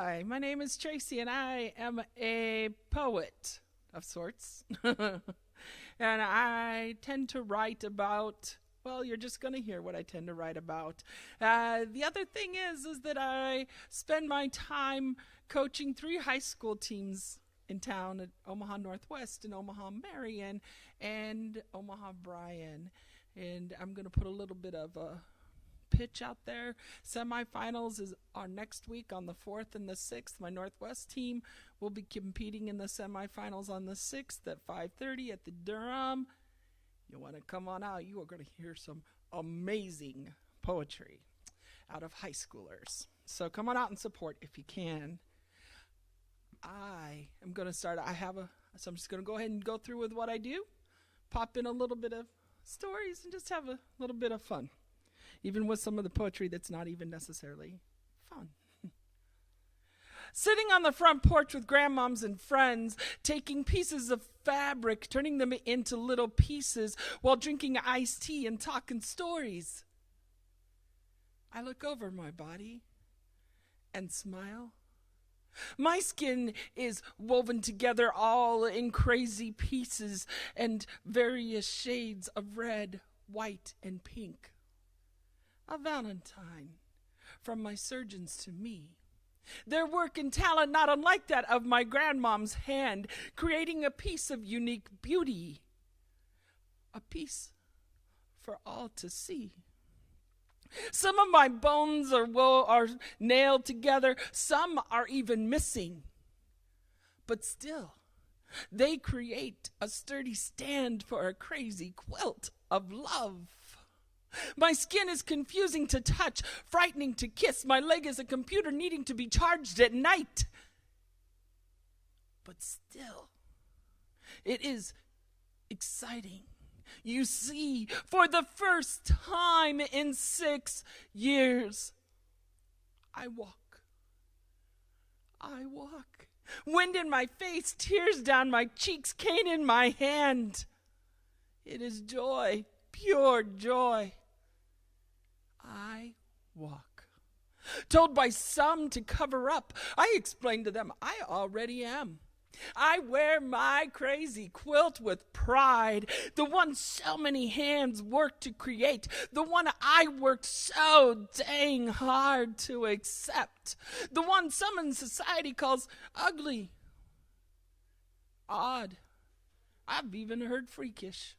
Hi, my name is Traci, and I am a poet of sorts. And I tend to write about, well, you're just going to hear what I tend to write about. The other thing is that I spend my time coaching 3 high school teams in town at Omaha Northwest and Omaha Marion and Omaha Bryan. And I'm going to put a little bit of a pitch out there. Semifinals are next week on the 4th and the 6th. My Northwest team will be competing in the semifinals on the 6th at 5:30 at the Durham. You want to come on out. You are going to hear some amazing poetry out of high schoolers. So come on out and support if you can. I am going to start. So I'm just going to go ahead and go through with what I do. Pop in a little bit of stories and just have a little bit of fun. Even with some of the poetry that's not even necessarily fun. Sitting on the front porch with grandmoms and friends, taking pieces of fabric, turning them into little pieces while drinking iced tea and talking stories. I look over my body and smile. My skin is woven together all in crazy pieces and various shades of red, white, and pink. A valentine from my surgeons to me. Their work and talent not unlike that of my grandmom's hand, creating a piece of unique beauty. A piece for all to see. Some of my bones are nailed together. Some are even missing. But still, they create a sturdy stand for a crazy quilt of love. My skin is confusing to touch, frightening to kiss. My leg is a computer needing to be charged at night. But still, it is exciting. You see, for the first time in 6 years, I walk. Wind in my face, tears down my cheeks, cane in my hand. It is joy, pure joy. I walk. Told by some to cover up, I explained to them, I already am. I wear my crazy quilt with pride, the one so many hands worked to create, the one I worked so dang hard to accept, the one some in society calls ugly, odd, I've even heard freakish,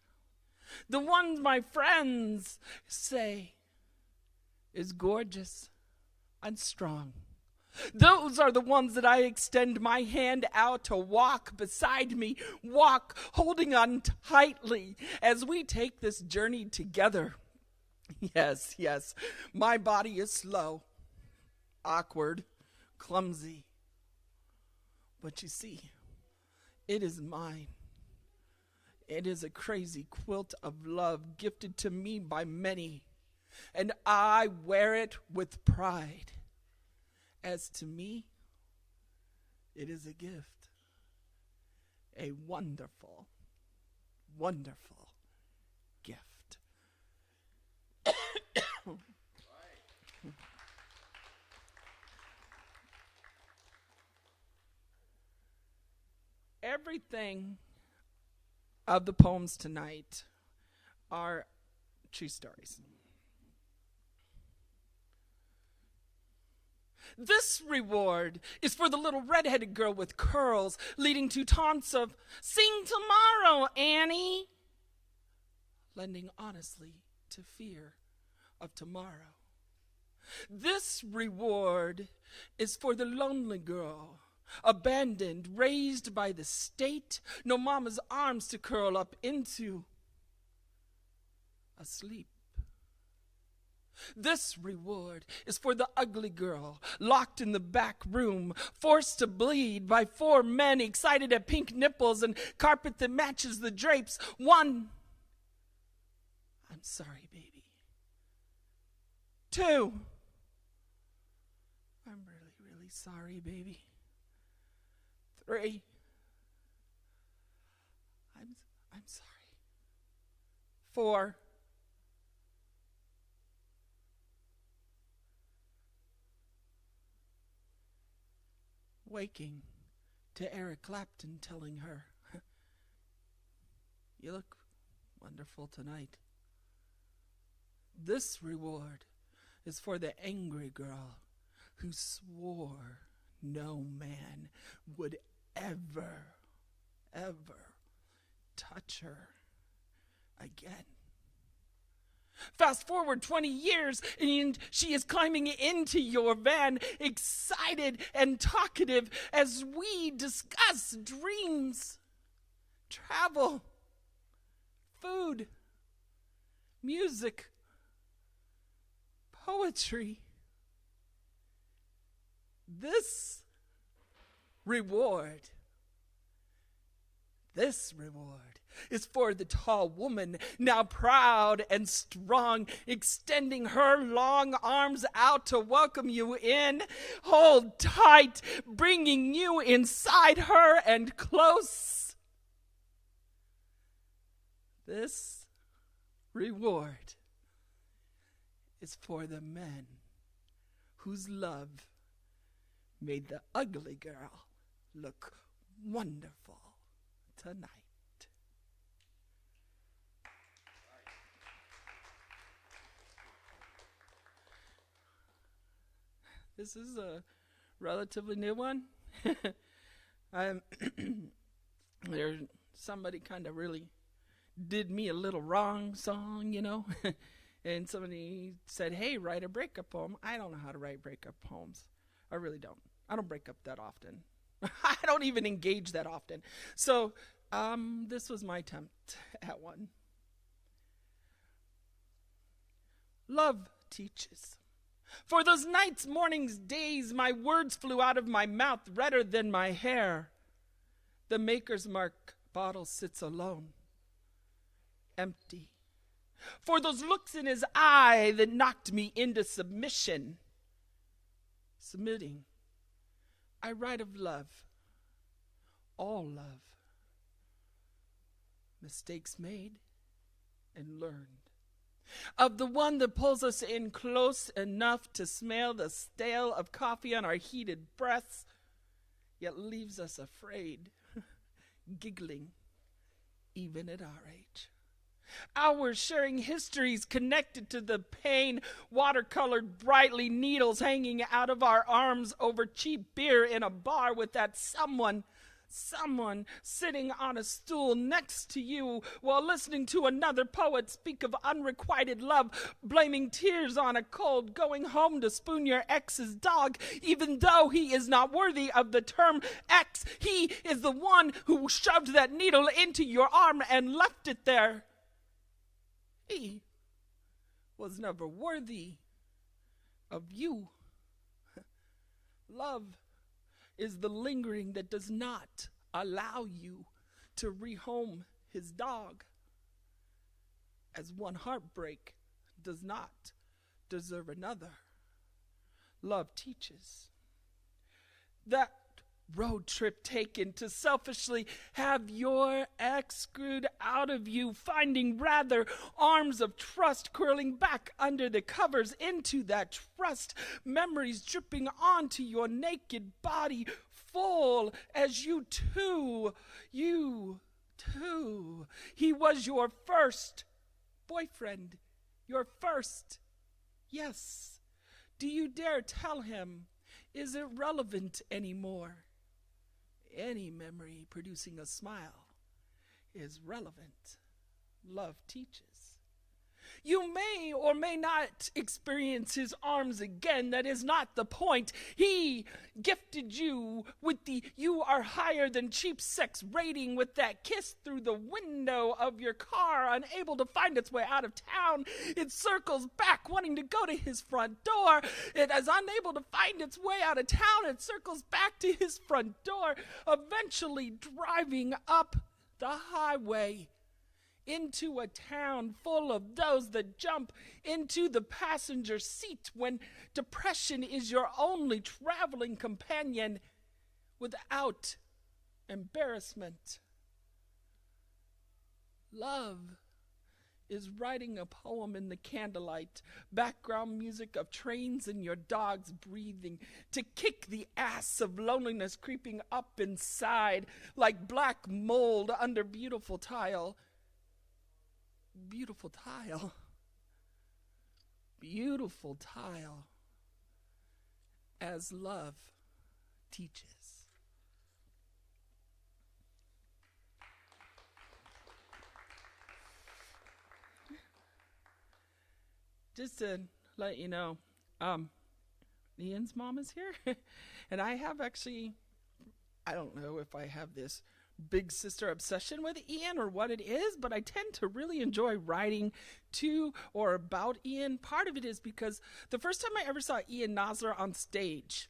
the one my friends say is gorgeous and strong. Those are the ones that I extend my hand out to walk beside me, walk holding on tightly as we take this journey together. Yes, my body is slow, awkward, clumsy. But you see, it is mine. It is a crazy quilt of love gifted to me by many. And I wear it with pride. As to me, it is a gift. A wonderful, wonderful gift. Everything of the poems tonight are true stories. This reward is for the little red-headed girl with curls, leading to taunts of, "Sing tomorrow, Annie," lending honestly to fear of tomorrow. This reward is for the lonely girl, abandoned, raised by the state, no mama's arms to curl up into, asleep. This reward is for the ugly girl, locked in the back room, forced to bleed by 4 men excited at pink nipples and carpet that matches the drapes. 1, I'm sorry, baby. 2, I'm really, really sorry, baby. 3, I'm sorry. 4, waking to Eric Clapton telling her, "You look wonderful tonight." This reward is for the angry girl who swore no man would ever touch her again. Fast forward 20 years, and she is climbing into your van, excited and talkative as we discuss dreams, travel, food, music, poetry. This reward is for the tall woman, now proud and strong, extending her long arms out to welcome you in. Hold tight, bringing you inside her and close. This reward is for the men whose love made the ugly girl look wonderful tonight. This is a relatively new one. There's somebody kind of really did me a little wrong song, you know. And somebody said, "Hey, write a breakup poem." I don't know how to write breakup poems. I really don't. I don't break up that often. I don't even engage that often. So this was my attempt at one. Love teaches. For those nights, mornings, days, my words flew out of my mouth redder than my hair. The Maker's Mark bottle sits alone, empty. For those looks in his eye that knocked me into submission. Submitting, I write of love, all love. Mistakes made and learned. Of the one that pulls us in close enough to smell the stale of coffee on our heated breaths, yet leaves us afraid, giggling, even at our age. Hours sharing histories connected to the pain, watercolored brightly, needles hanging out of our arms over cheap beer in a bar with that someone sitting on a stool next to you while listening to another poet speak of unrequited love, blaming tears on a cold, going home to spoon your ex's dog, even though he is not worthy of the term ex. He is the one who shoved that needle into your arm and left it there. He was never worthy of you. Love is the lingering that does not allow you to rehome his dog, as one heartbreak does not deserve another. Love teaches. That road trip taken to selfishly have your ex screwed out of you, finding rather arms of trust curling back under the covers into that trust, memories dripping onto your naked body, full as you too. He was your first boyfriend, your first. Yes. Do you dare tell him? Is it relevant anymore? Any memory producing a smile is relevant. Love teaches. You may or may not experience his arms again. That is not the point. He gifted you with the "you are higher than cheap sex" rating with that kiss through the window of your car, unable to find its way out of town. It circles back, wanting to go to his front door. It is unable to find its way out of town. It circles back to his front door, eventually driving up the highway into a town full of those that jump into the passenger seat when depression is your only traveling companion without embarrassment. Love is writing a poem in the candlelight, background music of trains and your dogs breathing, to kick the ass of loneliness creeping up inside like black mold under beautiful tile. Beautiful tile. Beautiful tile. As love teaches. Just to let you know, Ian's mom is here. And I have actually, I don't know if I have this big sister obsession with Ian or what it is, but I tend to really enjoy writing to or about Ian. Part of it is because the first time I ever saw Ian Nosler on stage,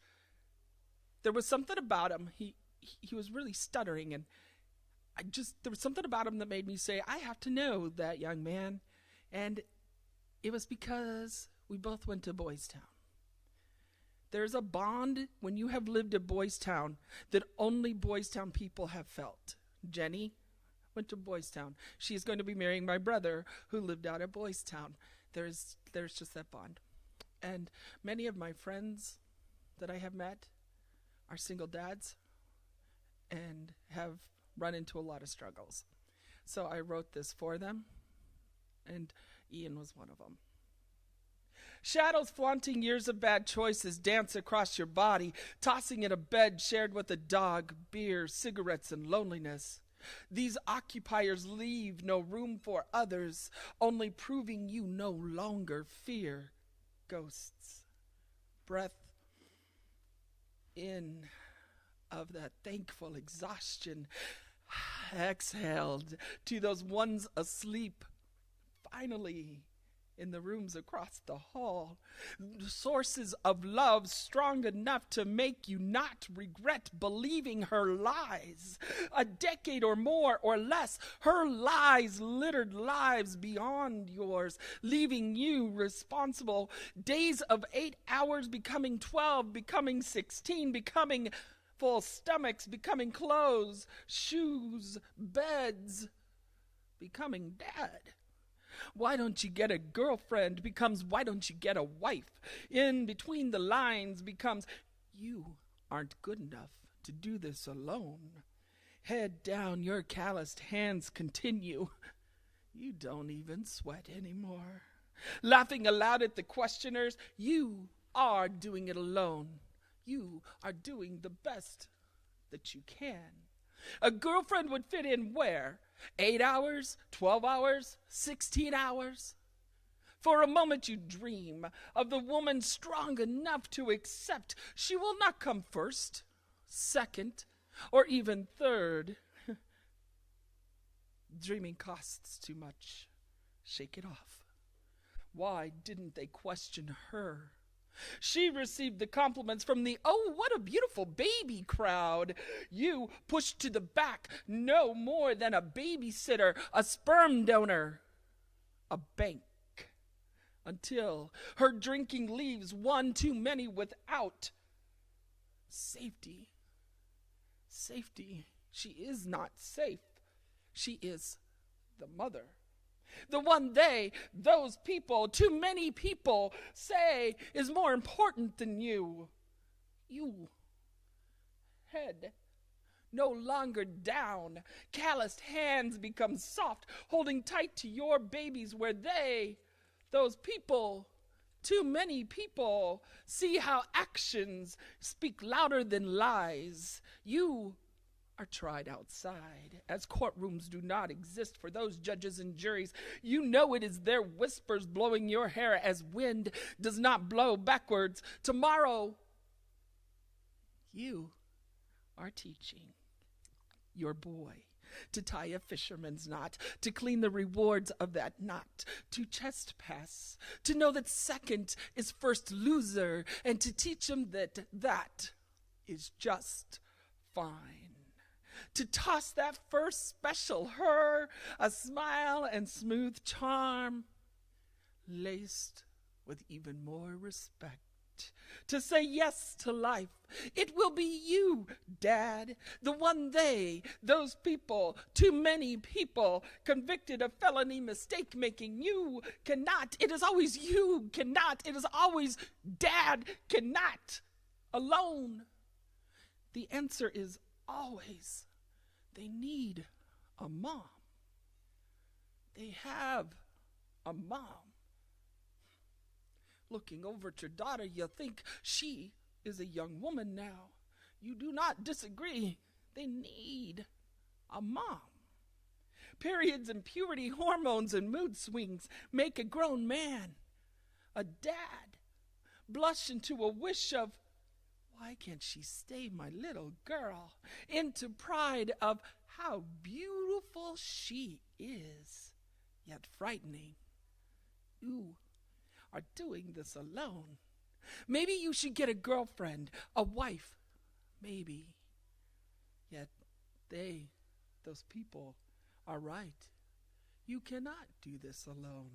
there was something about him. He was really stuttering, and there was something about him that made me say, I have to know that young man. And it was because we both went to Boys Town. There's a bond when you have lived at Boys Town that only Boys Town people have felt. Jenny went to Boys Town. She's going to be marrying my brother who lived out at Boys Town. There's just that bond. And many of my friends that I have met are single dads and have run into a lot of struggles. So I wrote this for them, and Ian was one of them. Shadows flaunting years of bad choices dance across your body, tossing in a bed shared with a dog, beer, cigarettes, and loneliness. These occupiers leave no room for others, only proving you no longer fear ghosts. Breath in of that thankful exhaustion, exhaled to those ones asleep. Finally, in the rooms across the hall, sources of love strong enough to make you not regret believing her lies. A decade or more or less, her lies littered lives beyond yours, leaving you responsible. Days of 8 hours becoming 12, becoming 16, becoming full stomachs, becoming clothes, shoes, beds, becoming dead. Why don't you get a girlfriend becomes why don't you get a wife? In between the lines becomes you aren't good enough to do this alone. Head down, your calloused hands continue. You don't even sweat anymore. Laughing aloud at the questioners, you are doing it alone. You are doing the best that you can. A girlfriend would fit in where? 8 hours, 12 hours, 16 hours? For a moment you dream of the woman strong enough to accept she will not come first, second, or even third. Dreaming costs too much. Shake it off. Why didn't they question her? She received the compliments from the "oh, what a beautiful baby" crowd. You pushed to the back, no more than a babysitter, a sperm donor, a bank. Until her drinking leaves one too many without safety. Safety. She is not safe. She is the mother. The one those people, too many people, say is more important than you. You. Head no longer down. Calloused hands become soft, holding tight to your babies where those people, too many people, see how actions speak louder than lies. You are tried outside, as courtrooms do not exist for those judges and juries. You know it is their whispers blowing your hair as wind does not blow backwards. Tomorrow, you are teaching your boy to tie a fisherman's knot, to clean the rewards of that knot, to chest pass, to know that second is first loser, and to teach him that is just fine. To toss that first special her, a smile and smooth charm, laced with even more respect. To say yes to life. It will be you, Dad, the one they, those people, too many people convicted of felony mistake making. You cannot. It is always you cannot. It is always Dad cannot. Alone. The answer is always they need a mom. They have a mom. Looking over at your daughter, you think she is a young woman now. You do not disagree. They need a mom. Periods and puberty, hormones and mood swings make a grown man, a dad, blush into a wish of, why can't she stay my little girl? Into pride of how beautiful she is, yet frightening. You are doing this alone. Maybe you should get a girlfriend, a wife, maybe. Yet those people are right. You cannot do this alone.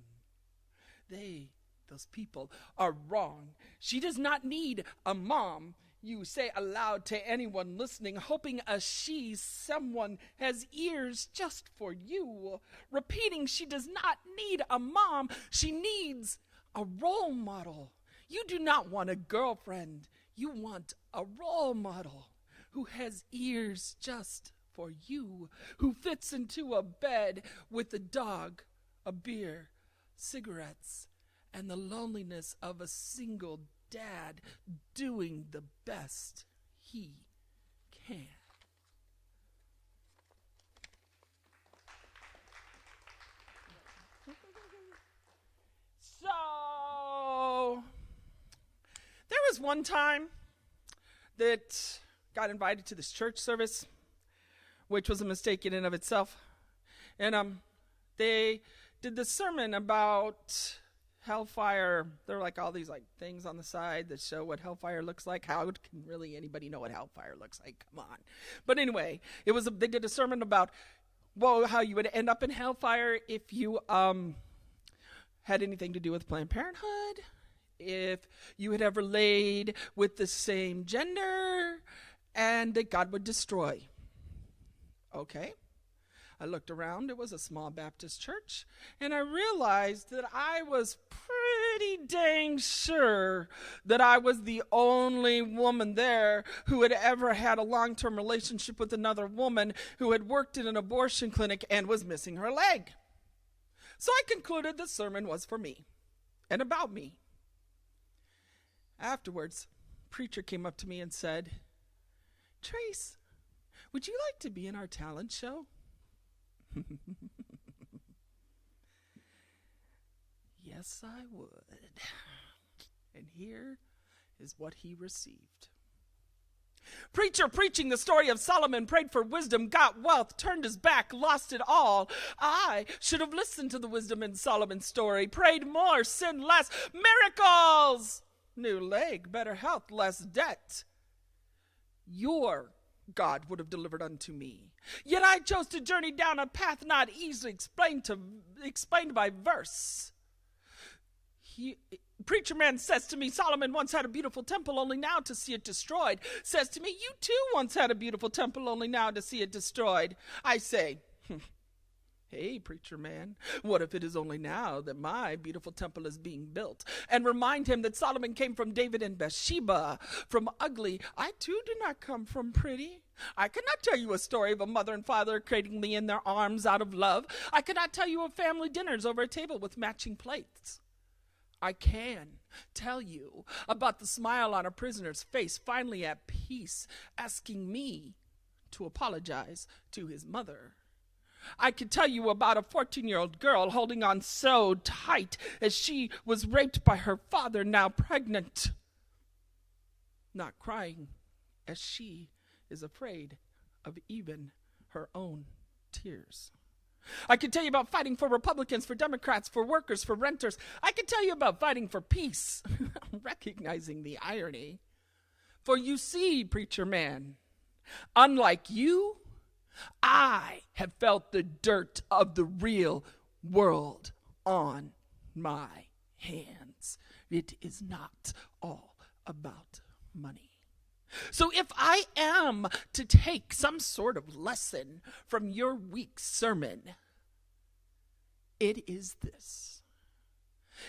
Those people are wrong. She does not need a mom. You say aloud to anyone listening, hoping someone has ears just for you. Repeating, she does not need a mom. She needs a role model. You do not want a girlfriend. You want a role model who has ears just for you, who fits into a bed with a dog, a beer, cigarettes, and the loneliness of a single dad doing the best he can. So, there was one time that got invited to this church service, which was a mistake in and of itself. And they did this sermon about hellfire. There were like all these like things on the side that show what hellfire looks like. How can really anybody know what hellfire looks like? Come on. But anyway, they did a sermon about how you would end up in hellfire if you had anything to do with Planned Parenthood, if you had ever laid with the same gender, and that God would destroy. Okay. I looked around. It was a small Baptist church, and I realized that I was pretty dang sure that I was the only woman there who had ever had a long-term relationship with another woman who had worked in an abortion clinic and was missing her leg. So I concluded the sermon was for me and about me. Afterwards, preacher came up to me and said, "Trace, would you like to be in our talent show?" Yes, I would. And here is what he received. Preacher preaching the story of Solomon, prayed for wisdom, got wealth, turned his back, lost it all. I should have listened to the wisdom in Solomon's story, prayed more, sinned less, miracles, new leg, better health, less debt. Your God would have delivered unto me. Yet I chose to journey down a path not easily explained by verse. Preacher man says to me, Solomon once had a beautiful temple, only now to see it destroyed. Says to me, you too once had a beautiful temple, only now to see it destroyed. I say, hey, preacher man, what if it is only now that my beautiful temple is being built? And remind him that Solomon came from David and Bathsheba, from ugly. I too do not come from pretty. I cannot tell you a story of a mother and father cradling me in their arms out of love. I cannot tell you of family dinners over a table with matching plates. I can tell you about the smile on a prisoner's face, finally at peace, asking me to apologize to his mother. I could tell you about a 14-year-old girl holding on so tight as she was raped by her father, now pregnant, not crying as she is afraid of even her own tears. I could tell you about fighting for Republicans, for Democrats, for workers, for renters. I could tell you about fighting for peace, recognizing the irony. For you see, preacher man, unlike you, I have felt the dirt of the real world on my hands. It is not all about money. So if I am to take some sort of lesson from your week's sermon, it is this.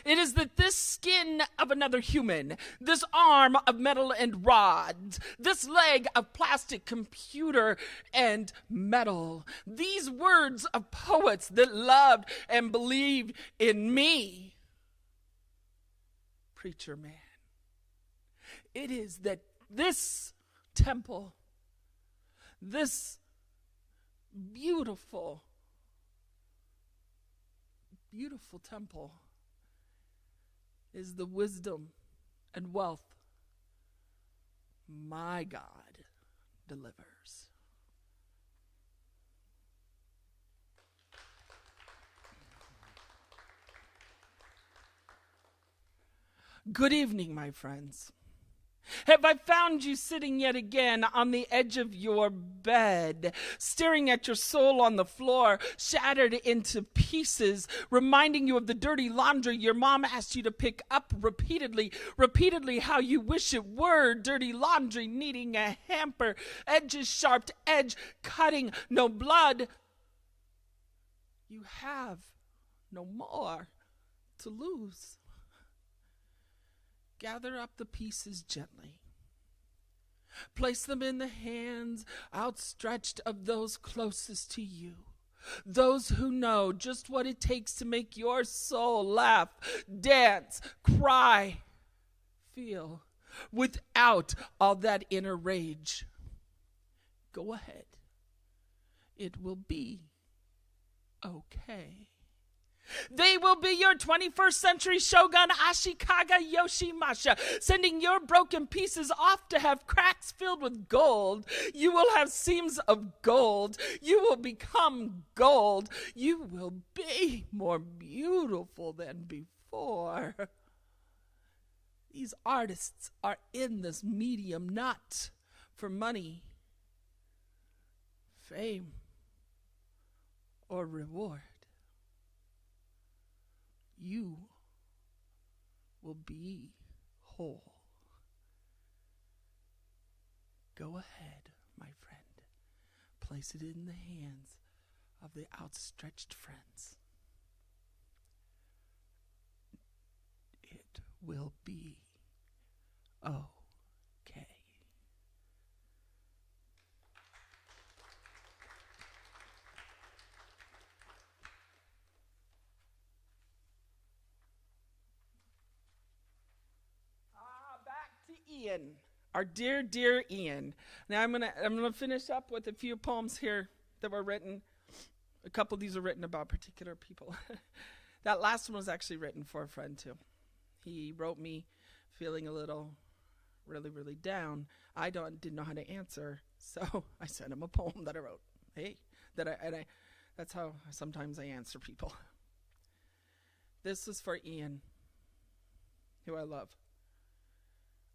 It is that this skin of another human, this arm of metal and rods, this leg of plastic, computer, and metal, these words of poets that loved and believed in me, preacher man, it is that this temple, this beautiful, beautiful temple, is the wisdom and wealth my God delivers. Good evening, my friends. Have I found you sitting yet again on the edge of your bed, staring at your soul on the floor, shattered into pieces, reminding you of the dirty laundry your mom asked you to pick up repeatedly, how you wish it were dirty laundry, needing a hamper, edges sharp, edge cutting, no blood. You have no more to lose. Gather up the pieces gently. Place them in the hands outstretched of those closest to you, those who know just what it takes to make your soul laugh, dance, cry, feel, without all that inner rage. Go ahead. It will be okay. They will be your 21st century shogun Ashikaga Yoshimasha, sending your broken pieces off to have cracks filled with gold. You will have seams of gold. You will become gold. You will be more beautiful than before. These artists are in this medium not for money, fame, or reward. You will be whole. Go ahead, my friend. Place it in the hands of the outstretched friends. It will be okay. Ian, our dear, dear Ian. Now I'm gonna finish up with a few poems here that were written. A couple of these are written about particular people. That last one was actually written for a friend too. He wrote me feeling a little, really, really down. I didn't know how to answer, so I sent him a poem that I wrote. That's how sometimes I answer people. This is for Ian, who I love.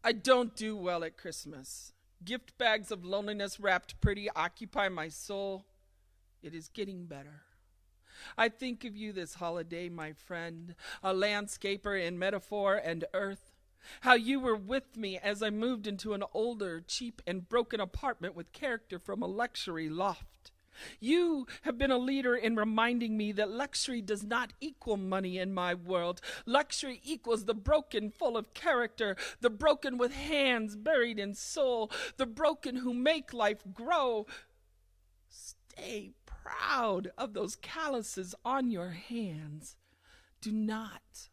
I don't do well at Christmas. Gift bags of loneliness wrapped pretty occupy my soul. It is getting better. I think of you this holiday, my friend, a landscaper in metaphor and earth. How you were with me as I moved into an older, cheap, and broken apartment with character from a luxury loft. You have been a leader in reminding me that luxury does not equal money in my world. Luxury equals the broken full of character, the broken with hands buried in soul, the broken who make life grow. Stay proud of those calluses on your hands. Do not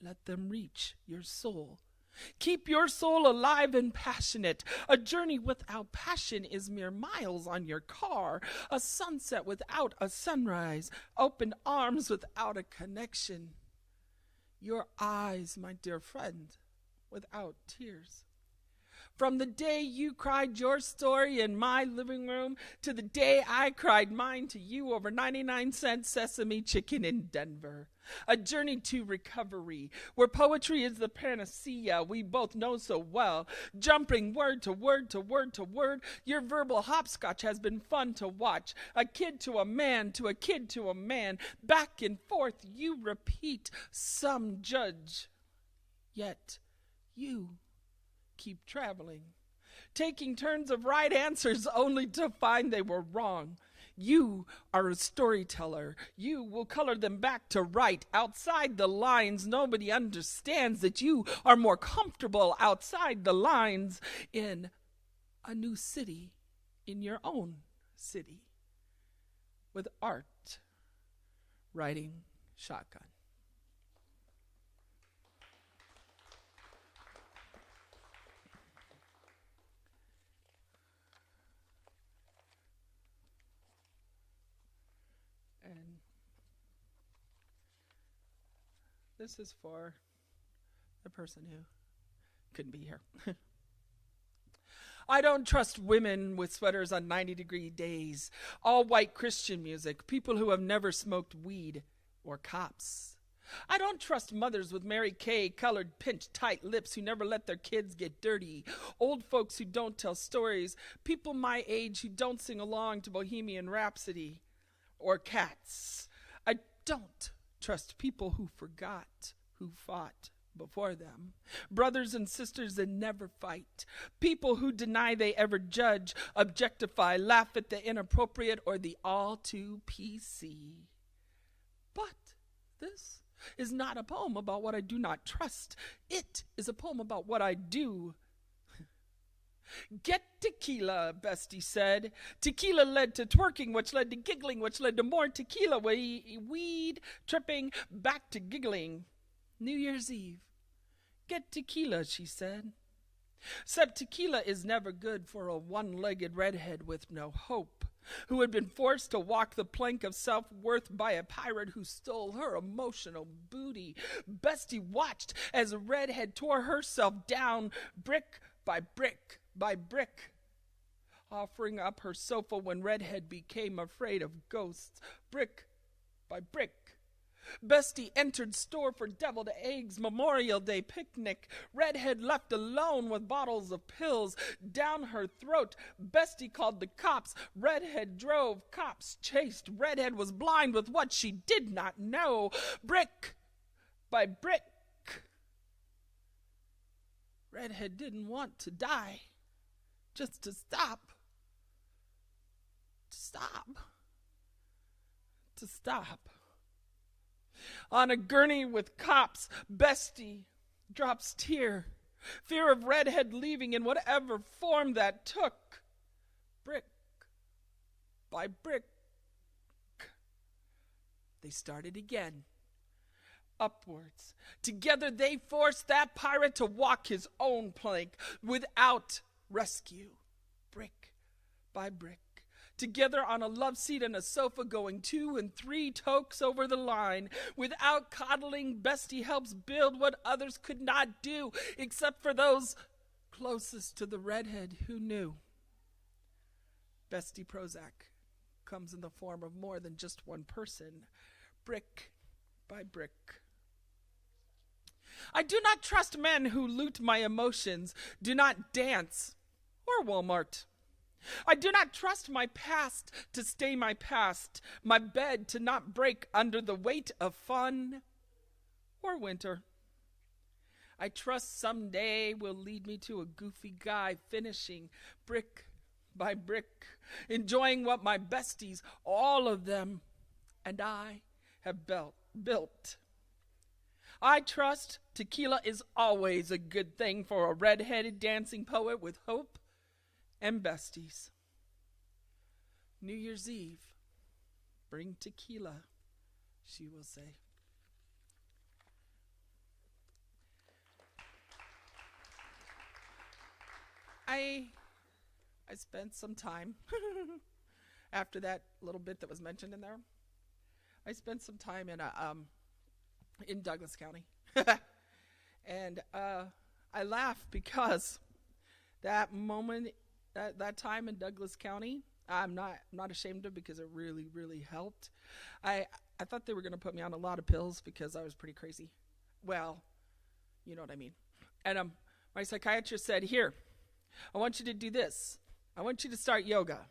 let them reach your soul. Keep your soul alive and passionate. A journey without passion is mere miles on your car. A sunset without a sunrise. Open arms without a connection. Your eyes, my dear friend, without tears. From the day you cried your story in my living room to the day I cried mine to you over 99-cent sesame chicken in Denver. A journey to recovery, where poetry is the panacea we both know so well. Jumping word to word to word to word, your verbal hopscotch has been fun to watch. A kid to a man to a kid to a man. Back and forth you repeat, some judge. Yet you keep traveling. taking turns of right answers only to find they were wrong. You are a storyteller. You will color them back to right. Outside the lines, nobody understands that you are more comfortable outside the lines in a new city, in your own city, with art riding shotgun. And this is for the person who couldn't be here. I don't trust women with sweaters on 90-degree days, all white Christian music, people who have never smoked weed, or cops. I don't trust mothers with Mary Kay colored pinched tight lips who never let their kids get dirty, old folks who don't tell stories, people my age who don't sing along to Bohemian Rhapsody, or cats. I don't trust people who forgot who fought before them, brothers and sisters that never fight, people who deny they ever judge, objectify, laugh at the inappropriate or the all too PC. But this is not a poem about what I do not trust. It is a poem about what I do. Get tequila, Bestie said. Tequila led to twerking, which led to giggling, which led to more tequila, weed, tripping, back to giggling. New Year's Eve. Get tequila, she said. Except tequila is never good for a one-legged redhead with no hope, who had been forced to walk the plank of self-worth by a pirate who stole her emotional booty. Bestie watched as a redhead tore herself down brick by brick by brick, offering up her sofa when redhead became afraid of ghosts, brick by brick. Bestie entered store for deviled eggs, Memorial Day picnic. Redhead left alone with bottles of pills down her throat. Bestie called the cops. Redhead drove. Cops chased. Redhead was blind with what she did not know. Brick by brick. Redhead didn't want to die, just to stop. To stop. To stop. On a gurney with cops, Bestie drops tear. Fear of redhead leaving in whatever form that took. Brick by brick. They started again. Upwards. Together they forced that pirate to walk his own plank without rescue. Brick by brick. Together on a love seat and a sofa, going 2 and 3 tokes over the line. Without coddling, Bestie helps build what others could not do, except for those closest to the redhead who knew. Bestie Prozac comes in the form of more than just one person, brick by brick. I do not trust men who loot my emotions, do not dance, or Walmart. I do not trust my past to stay my past, my bed to not break under the weight of fun or winter. I trust someday will lead me to a goofy guy finishing brick by brick, enjoying what my besties, all of them, and I have built. I trust tequila is always a good thing for a red-headed dancing poet with hope and besties. New Year's Eve, bring tequila, she will say. I spent some time after that little bit that was mentioned in there. I spent some time in Douglas County, and I laugh because that moment, that time in Douglas County, I'm not ashamed of, because it really, really helped. I thought they were going to put me on a lot of pills because I was pretty crazy. Well, you know what I mean. And my psychiatrist said, here, I want you to do this. I want you to start yoga.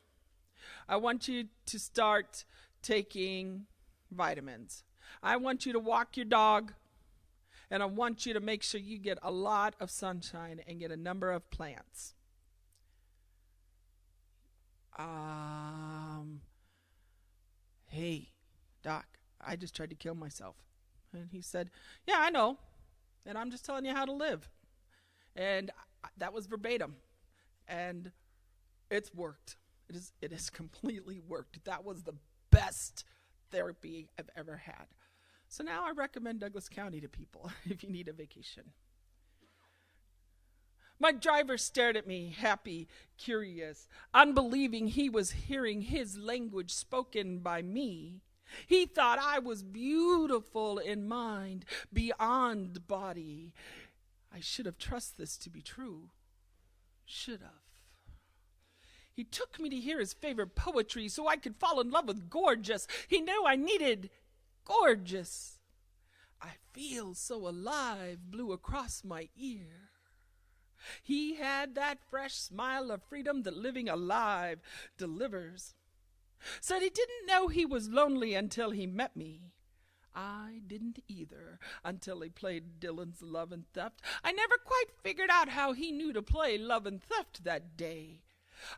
I want you to start taking vitamins. I want you to walk your dog. And I want you to make sure you get a lot of sunshine and get a number of plants. I just tried to kill myself. And he said, yeah, I know. And I'm just telling you how to live. And that was verbatim. And it's worked. It has completely worked. That was the best therapy I've ever had. So now I recommend Douglas County to people if you need a vacation. My driver stared at me, happy, curious, unbelieving he was hearing his language spoken by me. He thought I was beautiful in mind, beyond body. I should have trusted this to be true. Should have. He took me to hear his favorite poetry so I could fall in love with gorgeous. He knew I needed gorgeous. I feel so alive blew across my ear. He had that fresh smile of freedom that living alive delivers. Said he didn't know he was lonely until he met me. I didn't either until he played Dylan's Love and Theft. I never quite figured out how he knew to play Love and Theft that day.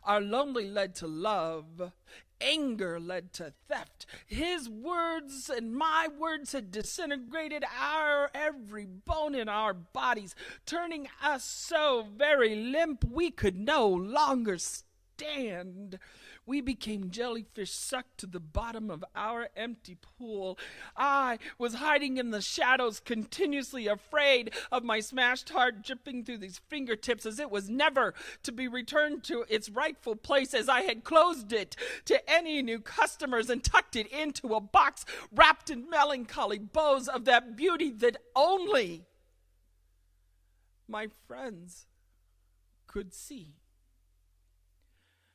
Our lonely led to love. Anger led to theft. His words and my words had disintegrated our every bone in our bodies, turning us so very limp we could no longer stand. We became jellyfish sucked to the bottom of our empty pool. I was hiding in the shadows, continuously afraid of my smashed heart dripping through these fingertips as it was never to be returned to its rightful place, as I had closed it to any new customers and tucked it into a box wrapped in melancholy bows of that beauty that only my friends could see.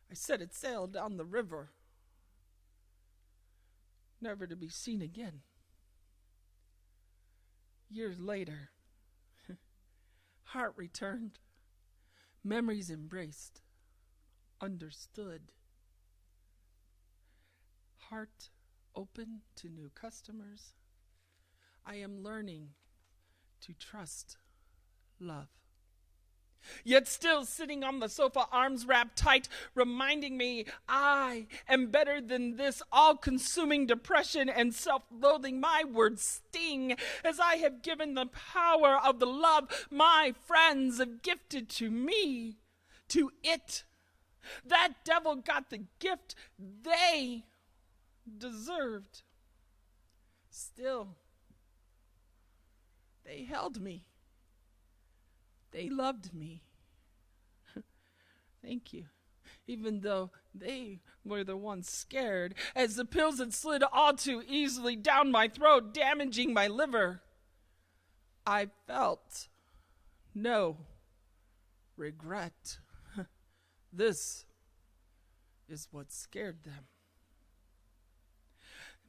I set it sail down the river, never to be seen again. Years later, heart returned, memories embraced, understood. Heart open to new customers. I am learning to trust love. Yet still sitting on the sofa, arms wrapped tight, reminding me I am better than this all-consuming depression and self-loathing. My words sting as I have given the power of the love my friends have gifted to me, to it. That devil got the gift they deserved. Still, they held me. They loved me. Thank you. Even though they were the ones scared, as the pills had slid all too easily down my throat, damaging my liver. I felt no regret. This is what scared them.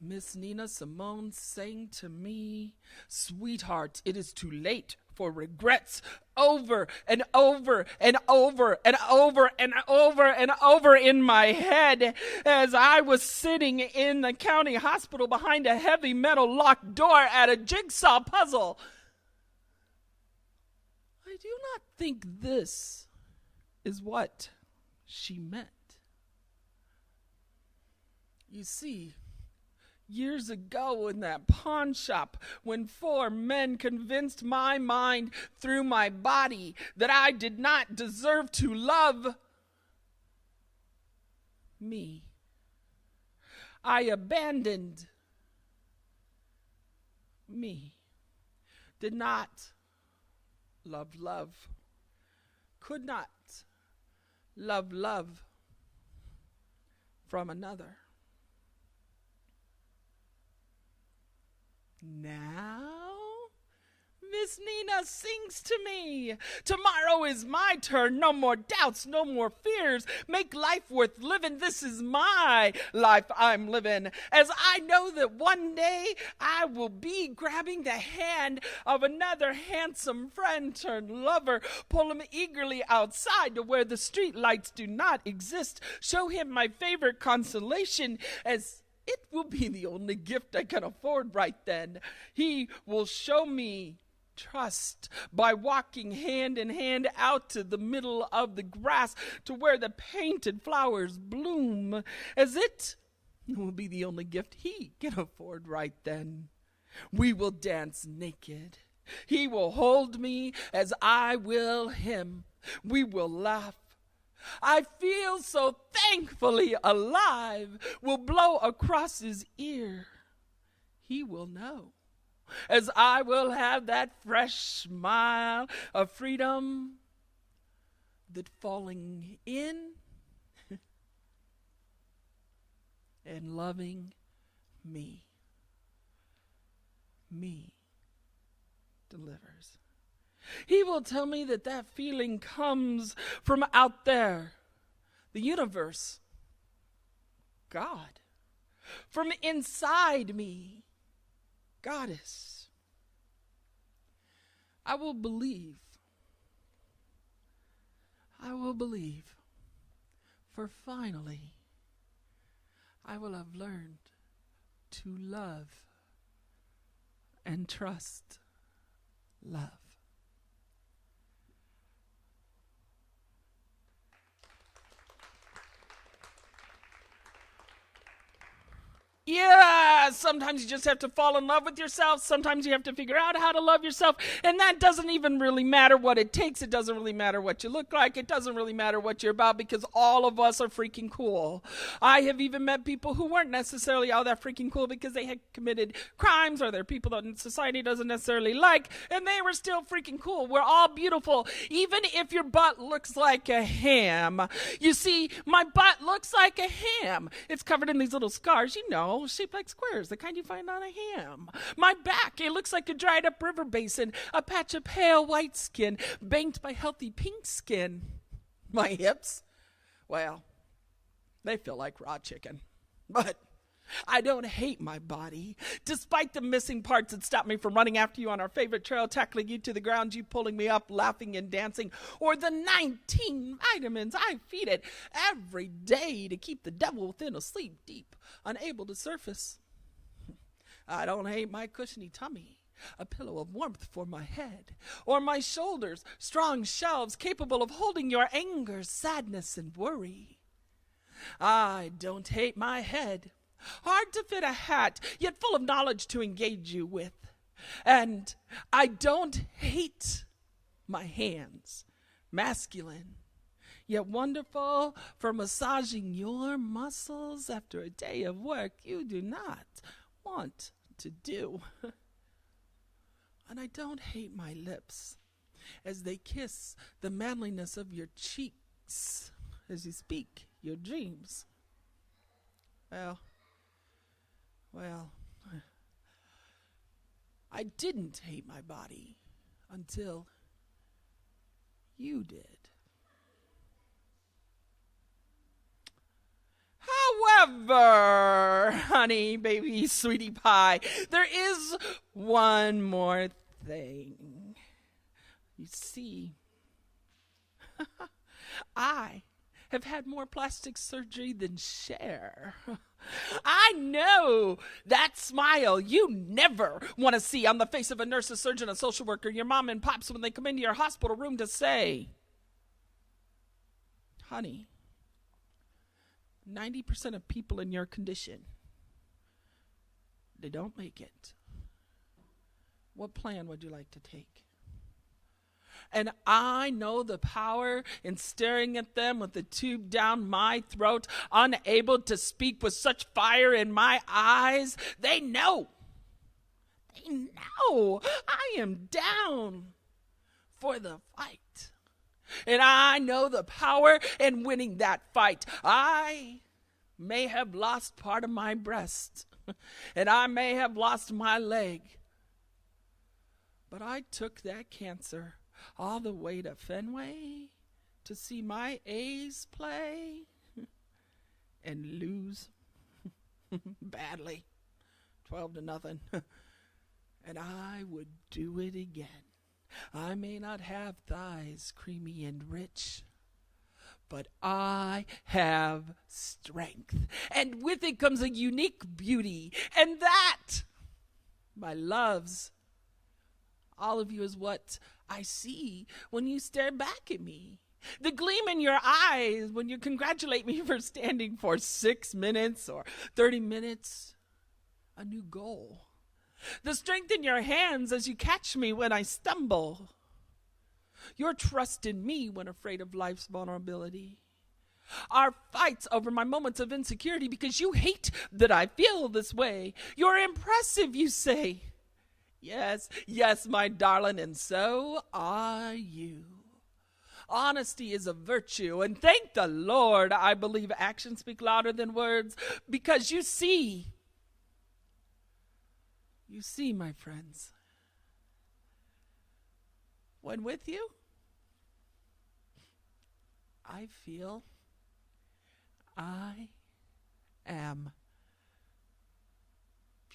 Miss Nina Simone sang to me, "Sweetheart, it is too late for regrets." Over and over and over and over and over and over in my head as I was sitting in the county hospital behind a heavy metal locked door at a jigsaw puzzle. I do not think this is what she meant. You see, years ago in that pawn shop, when 4 men convinced my mind through my body that I did not deserve to love me, I abandoned me, did not love love, could not love love from another. Now, Miss Nina sings to me. Tomorrow is my turn. No more doubts, no more fears. Make life worth living. This is my life I'm living. As I know that one day I will be grabbing the hand of another handsome friend turned lover. Pull him eagerly outside to where the street lights do not exist. Show him my favorite consolation, as it will be the only gift I can afford right then. He will show me trust by walking hand in hand out to the middle of the grass to where the painted flowers bloom, as it It will be the only gift he can afford right then. We will dance naked. He will hold me as I will him. We will laugh. I feel so thankfully alive. Will blow across his ear. He will know, as I will have that fresh smile of freedom, that falling in and loving me delivers. He will tell me that that feeling comes from out there, the universe, God, from inside me, Goddess. I will believe, for finally I will have learned to love and trust love. Yeah, sometimes you just have to fall in love with yourself. Sometimes you have to figure out how to love yourself. And that doesn't even really matter what it takes. It doesn't really matter what you look like. It doesn't really matter what you're about, because all of us are freaking cool. I have even met people who weren't necessarily all that freaking cool because they had committed crimes, or they're people that society doesn't necessarily like, and they were still freaking cool. We're all beautiful, even if your butt looks like a ham. You see, my butt looks like a ham. It's covered in these little scars, shaped like squares, the kind you find on a ham. My back, it looks like a dried up river basin, a patch of pale white skin, banked by healthy pink skin. My hips, well, they feel like raw chicken. But I don't hate my body, despite the missing parts that stop me from running after you on our favorite trail, tackling you to the ground, you pulling me up, laughing and dancing, or the 19 vitamins I feed it every day to keep the devil within asleep deep, unable to surface. I don't hate my cushiony tummy, a pillow of warmth for my head, or my shoulders, strong shelves capable of holding your anger, sadness, and worry. I don't hate my head, hard to fit a hat, yet full of knowledge to engage you with. And I don't hate my hands, masculine, yet wonderful for massaging your muscles after a day of work you do not want to do. And I don't hate my lips, as they kiss the manliness of your cheeks as you speak your dreams. Well, I didn't hate my body until you did. However, honey, baby, sweetie pie, there is one more thing. You see, I have had more plastic surgery than Cher. I know that smile you never want to see on the face of a nurse, a surgeon, a social worker, your mom and pops when they come into your hospital room to say, honey, 90% of people in your condition, they don't make it. What plan would you like to take? And I know the power in staring at them with the tube down my throat, unable to speak with such fire in my eyes. They know I am down for the fight. And I know the power in winning that fight. I may have lost part of my breast, and I may have lost my leg, but I took that cancer all the way to Fenway to see my A's play and lose badly, 12-0. And I would do it again. I may not have thighs creamy and rich, but I have strength. And with it comes a unique beauty. And that, my loves, all of you, is what I see when you stare back at me. The gleam in your eyes when you congratulate me for standing for 6 minutes or 30 minutes. A new goal. The strength in your hands as you catch me when I stumble. Your trust in me when afraid of life's vulnerability. Our fights over my moments of insecurity because you hate that I feel this way. You're impressive, you say. Yes, yes, my darling, and so are you. Honesty is a virtue, and thank the Lord I believe actions speak louder than words, because you see, my friends, when with you, I feel I am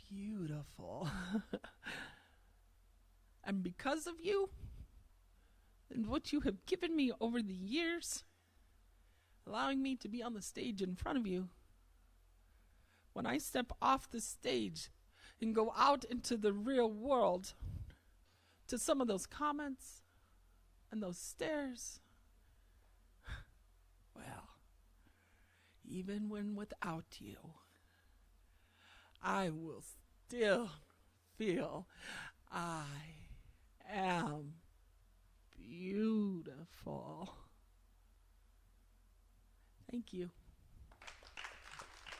beautiful. And because of you and what you have given me over the years, allowing me to be on the stage in front of you, when I step off the stage and go out into the real world, to some of those comments and those stares, well, even when without you, I will still feel I am beautiful. Thank you.